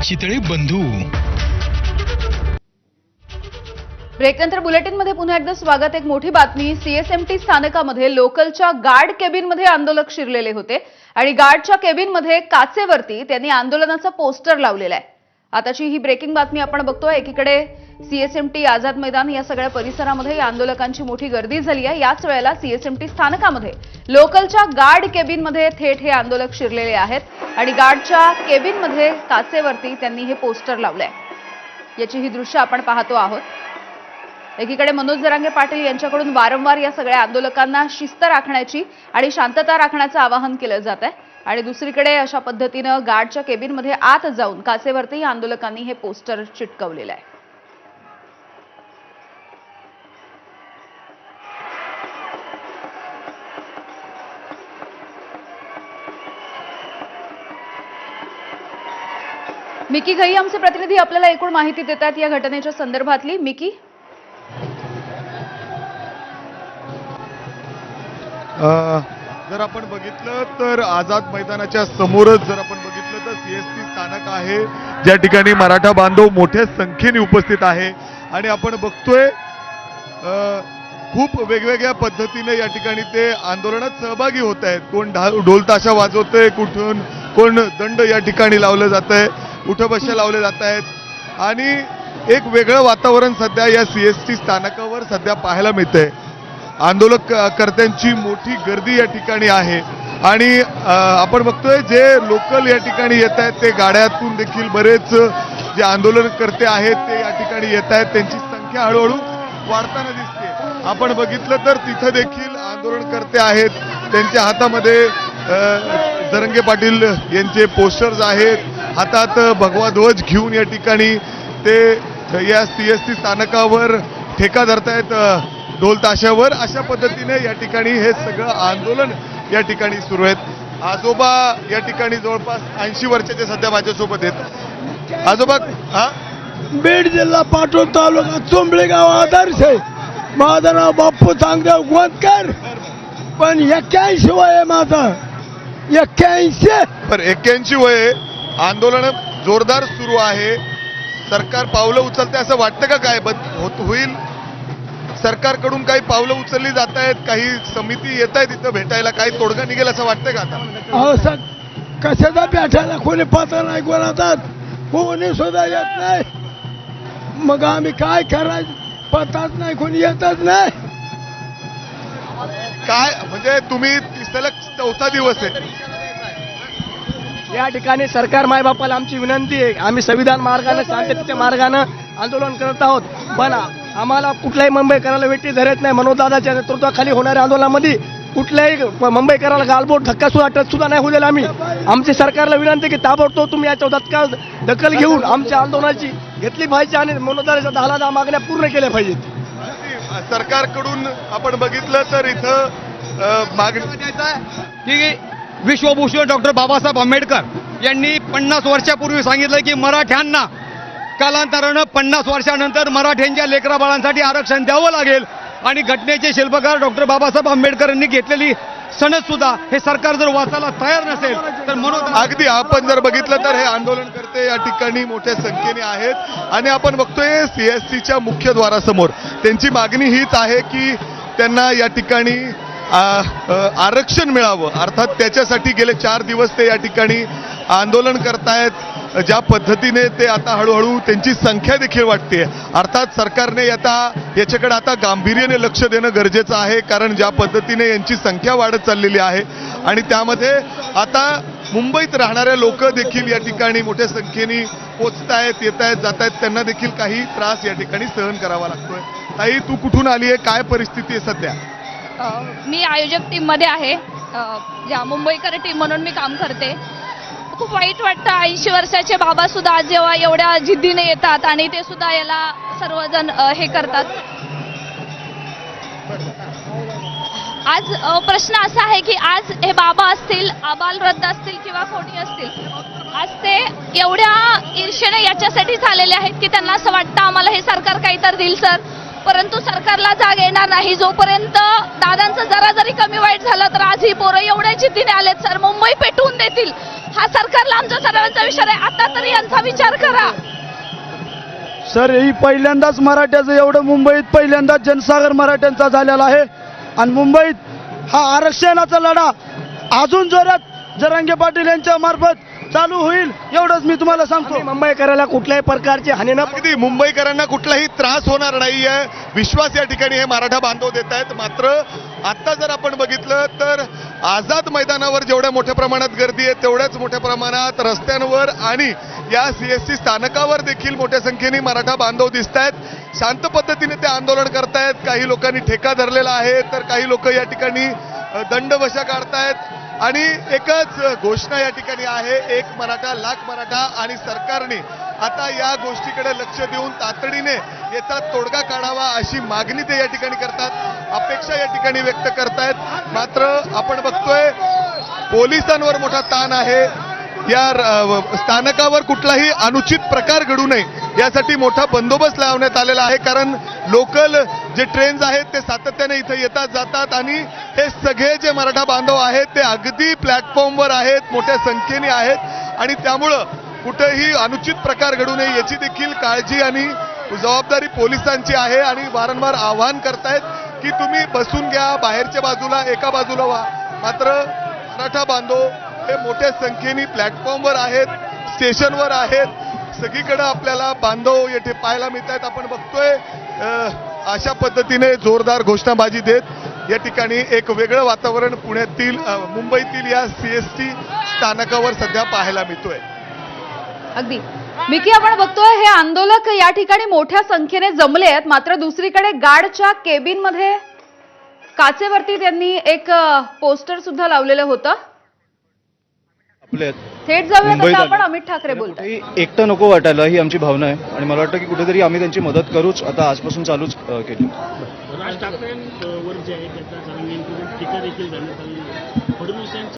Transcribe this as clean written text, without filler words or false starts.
चितळे बंधू. ब्रेकनंतर बुलेटिनमध्ये पुन्हा एकदा स्वागत. एक मोठी बातमी. सीएसएमटी स्थानकामध्ये लोकलच्या गार्ड केबिनमध्ये आंदोलक शिरलेले होते आणि गार्डच्या केबिनमध्ये काचेवरती त्यांनी आंदोलनाचा पोस्टर लावलेला आहे. आताची ही ब्रेकिंग बातमी आपण बघतोय. एकीकडे सीएसएमटी आझाद मैदान या सगळ्या परिसरामध्ये या आंदोलकांची मोठी गर्दी झाली आहे. याच वेळेला सीएसएमटी स्थानकामध्ये लोकलच्या गार्ड केबिनमध्ये थेट हे आंदोलक शिरलेले आहेत आणि गार्डच्या केबिनमध्ये काचेवरती त्यांनी हे पोस्टर लावलंय. याची ही दृश्य आपण पाहतो आहोत. एकीकडे मनोज जरांगे पाटील यांच्याकडून वारंवार या सगळ्या आंदोलकांना शिस्त राखण्याची आणि शांतता राखण्याचं आवाहन केलं जात आहे आणि दुसरीकडे अशा पद्धतीनं गार्डच्या केबिनमध्ये आत जाऊन काचेवरती आंदोलकांनी हे पोस्टर चिटकवलेलं आहे. मिकी घई आमचे प्रतिनिधी आपल्याला एकूण माहिती देतात या घटनेच्या संदर्भातली. मिकी, जर आपण बघितलं तर आझाद मैदानाच्या समोरच जर आपण बघितलं तर सीएसटी स्थानक आहे, ज्या ठिकाणी मराठा बांधव मोठ्या संख्येने उपस्थित आहे आणि आपण बघतोय खूप वेगवेगळ्या पद्धतीने या ठिकाणी ते आंदोलनात सहभागी होत आहेत. कोण ढोल ताशा वाजवतंय, कुठून कोण दंड या ठिकाणी लावलं जात आहे, उठबशा लावले जात आहेत आणि एक वेगळं वातावरण सध्या या सीएसटी स्थानकावर सध्या पाहायला मिळतंय. आंदोलक कर्त्यांची मोठी गर्दी या ठिकाणी आहे आणि आपण बघतोय जे लोकल या ठिकाणी येत आहेत ते गाड्यातून देखील बरेच जे आंदोलनकर्ते आहेत ते या ठिकाणी येत आहेत. त्यांची संख्या हळूहळू वाढताना दिसते. आपण बघितलं तर तिथं देखील आंदोलनकर्ते आहेत, त्यांच्या हातामध्ये जरांगे पाटील यांचे पोस्टर्स आहेत, हातात भगवा ध्वज घेऊन या ठिकाणी ते या सीएसटी स्थानकावर ठेका धरतायत ढोल ताशावर. अशा पद्धतीने या ठिकाणी हे सगळं आंदोलन या ठिकाणी सुरू आहेत. आजोबा या ठिकाणी जवळपास 80 वर्षाचे सध्या माझ्यासोबत आहेत. आजोबा, बीड जिल्हा पाटोद तालुका चोंबळे गाव आदर्श आहे. माझं नाव बाप्पू चांगदेव गोंदकर, पण 81 वय आहे माझं. 81. पर 81 वय. आंदोलन जोरदार सुरू आहे. सरकार पावलं उचलते असं वाटतं का? काय होईल? सरकारकडून काही पावलं उचलली जात आहेत, काही समिती येत आहेत तिथं भेटायला, काही तोडगा निघेल असं वाटतं का आता? अहो सर, कशाचा भेटायला कोणी पत्र नाही कोणाचा, कोणी सुद्धा येत नाही. मग आम्ही काय करायचं? पताच नाही, कोणी येतच नाही. काय म्हणजे तुम्ही सलग 4था दिवस आहे या ठिकाणी. सरकार मायबापाला आमची विनंती आहे, आम्ही संविधान मार्गाने शांततेच्या मार्गानं आंदोलन करत आहोत, पण आम्हाला कुठल्याही मुंबईकराला वेठी धरत नाही. मनोजदादाच्या नेतृत्वाखाली होणाऱ्या आंदोलनामध्ये कुठल्याही मुंबईकराला गालबोट धक्का सुद्धा टच सुद्धा नाही होऊ दिला. आम्ही आमची सरकारला विनंती की ताबडतोब तुम्ही याच्यावर दखल घेऊन आमच्या आंदोलनाची घेतली पाहिजे आणि मनोजदादाच्या 10 मागण्या पूर्ण केल्या पाहिजेत. सरकारकडून आपण बघितलं तर इथं मागणी की विश्वभूषण डॉक्टर बाबासाहेब आंबेडकर यांनी 50 वर्षापूर्वी सांगितलं की मराठ्यांना कालांतरानं 50 वर्षानंतर मराठ्यांच्या लेकरा बाळांसाठी आरक्षण द्यावं लागेल आणि घटनेचे शिल्पकार डॉक्टर बाबासाहेब आंबेडकर यांनी घेतलेली सनद सुद्धा हे सरकार जर वाचायला तयार नसेल तर म्हणून अगदी आपण जर बघितलं तर हे आंदोलनकर्ते या ठिकाणी मोठ्या संख्येने आहेत आणि आपण बघतोय सीएसटीच्या मुख्यद्वारासमोर त्यांची मागणी हीच आहे की त्यांना या ठिकाणी आरक्षण मिळावं. अर्थात त्याच्यासाठी गेले 4 दिवस ते या ठिकाणी आंदोलन करतायत. ज्या पद्धतीने ते आता हळूहळू त्यांची संख्या देखील वाढते. अर्थात सरकारने याच्याकडे आता गांभीर्याने लक्ष देणं गरजेचं आहे, कारण ज्या पद्धतीने यांची संख्या वाढत चाललेली आहे आणि त्यामध्ये आता मुंबईत राहणाऱ्या लोक देखील या ठिकाणी मोठ्या संख्येने पोचतायत, येत आहेत, जात आहेत. त्यांना देखील काही त्रास या ठिकाणी सहन करावा लागतोय. ताई, तू कुठून आली आहे? काय परिस्थिती आहे सध्या? मी आयोजक टीममध्ये आहे, ज्या मुंबईकर टीम म्हणून मी काम करते. खूप वाईट वाटतं. 80 वर्षाचे बाबा सुद्धा आज जेव्हा एवढ्या जिद्दीने येतात आणि ते सुद्धा याला सर्वजण हे करतात. आज प्रश्न असा आहे की आज हे बाबा असतील, आबालवृद्ध असतील किंवा कोणी असतील, आज ते एवढ्या ईर्ष्येने याच्यासाठी झालेले आहेत की त्यांना असं वाटतं आम्हाला हे सरकार काहीतरी देईल सर, परंतु सरकारला जाग येणार नाही जोपर्यंत दादांचं जरा जरी कमी वाईट झालं तर आज ही पोरं एवढ्या जिद्दीने आलेत सर मुंबई पेटवून देतील. हा सरकारला आमचा सर्वांचा विचार आहे. आता तरी यांचा विचार करा. सर ही पहिल्यांदाच मराठ्याचं एवढं मुंबईत पहिल्यांदाच जनसागर मराठ्यांचा झालेला आहे आणि मुंबईत हा आरक्षणाचा लढा अजून जोरात जरांगे पाटील यांच्या मार्फत चालू होईल एवढंच मी तुम्हाला सांगतो. मुंबईकराला कुठल्याही प्रकारची हानी न अगदी मुंबईकरांना कुठलाही त्रास होणार नाहीये विश्वास या ठिकाणी हे मराठा बांधव देत आहेत. मात्र आता जर आपण बघितलं तर आझाद मैदानावर जेवढ्या मोठ्या प्रमाणात गर्दी आहे तेवढ्याच मोठ्या प्रमाणात रस्त्यांवर आणि या CST स्थानकावर देखील मोठ्या संख्येने मराठा बांधव दिसत आहेत. शांत पद्धतीने ते आंदोलन करतायत. काही लोकांनी ठेका धरलेला आहे तर काही लोक या ठिकाणी दंडवशा काढतायत आणि एकच घोषणा या ठिकाणी आहे, एक मराठा लाख मराठा. आणि सरकारने आता या गोष्टीकडे लक्ष देऊन तातडीने याचा तोडगा काढावा अशी मागणी ते या ठिकाणी करतात, अपेक्षा या ठिकाणी व्यक्त करतायत. मात्र आपण बघतोय पोलिसांवर मोठा ताण आहे. या स्थानकावर कुठलाही अनुचित प्रकार घडू नये यासाठी मोठा बंदोबस्त लावण्यात आलेला आहे. कारण लोकल जे ट्रेन्स आहेत ते सातत्याने इथे येतात जातात आणि हे सगळे जे मराठा बांधव आहेत ते अगदी प्लॅटफॉर्मवर आहेत, मोठ्या संख्येने आहेत आणि त्यामुळं कुठेही अनुचित प्रकार घडू नये याची देखील काळजी आणि जबाबदारी पोलिसांची आहे. आणि वारंवार आवाहन करतायत की तुम्ही बसून घ्या, बाहेरच्या बाजूला एका बाजूला व्हा. मात्र मराठा बांधव हे मोठ्या संख्येने प्लॅटफॉर्मवर आहेत, स्टेशनवर आहेत. सगळीकडे आपल्याला बांधव येथे पाहायला मिळत आहेत. आपण बघतोय अशा पद्धतीने जोरदार घोषणाबाजी देत या ठिकाणी एक वेगळं वातावरण पुण्यातील मुंबईतील या CST स्थानकावर सध्या पाहायला मिळतोय. अगदी मिकी, आपण बघतोय हे आंदोलक या ठिकाणी मोठ्या संख्येने जमले आहेत. मात्र दुसरीकडे गार्डच्या केबिन मध्ये काचेवरती त्यांनी एक पोस्टर सुद्धा लावलेलं होतं. थेट जाऊयात आता आपण अमित ठाकरे बोलतोय. एकटं नको वाटायला ही आमची भावना आहे आणि मला वाटतं की कुठेतरी आम्ही त्यांची मदत करूच, आता आजपासून चालूच केली. राज ठाकरेंवर जे आहे त्याचा जरांगेंकडून टीका देखील करण्यात आली. फडणवीस